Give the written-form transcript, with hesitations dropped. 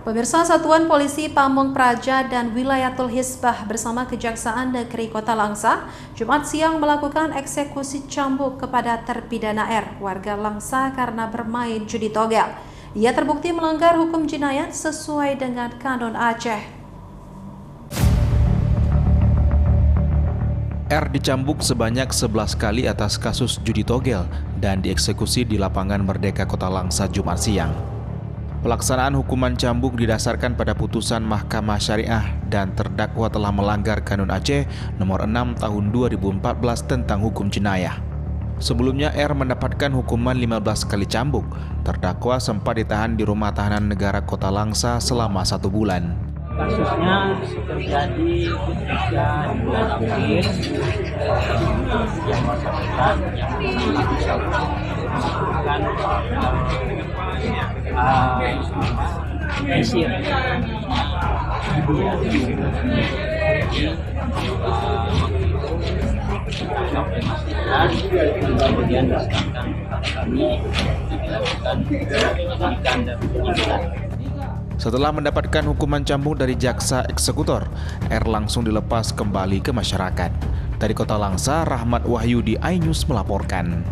Pemirsa, Satuan Polisi Pamong Praja dan Wilayatul Hisbah bersama Kejaksaan Negeri Kota Langsa Jumat siang melakukan eksekusi cambuk kepada terpidana R, warga Langsa karena bermain judi togel. Ia terbukti melanggar hukum jinayat sesuai dengan Kanun Aceh. R dicambuk sebanyak 11 kali atas kasus judi togel dan dieksekusi di lapangan Merdeka Kota Langsa Jumat siang. Pelaksanaan hukuman cambuk didasarkan pada putusan Mahkamah Syariah dan terdakwa telah melanggar Kanun Aceh nomor 6 tahun 2014 tentang hukum jenayah. Sebelumnya R mendapatkan hukuman 15 kali cambuk. Terdakwa sempat ditahan di Rumah Tahanan Negara Kota Langsa selama 1 bulan. Kasusnya terjadi ketika di bulan April yang bersangkutan mesir kemudian disangkakan kami dilakukan penyidikan dan penyidikan. Setelah mendapatkan hukuman cambuk dari jaksa eksekutor, R langsung dilepas kembali ke masyarakat. Dari Kota Langsa, Rahmat Wahyudi, iNews melaporkan.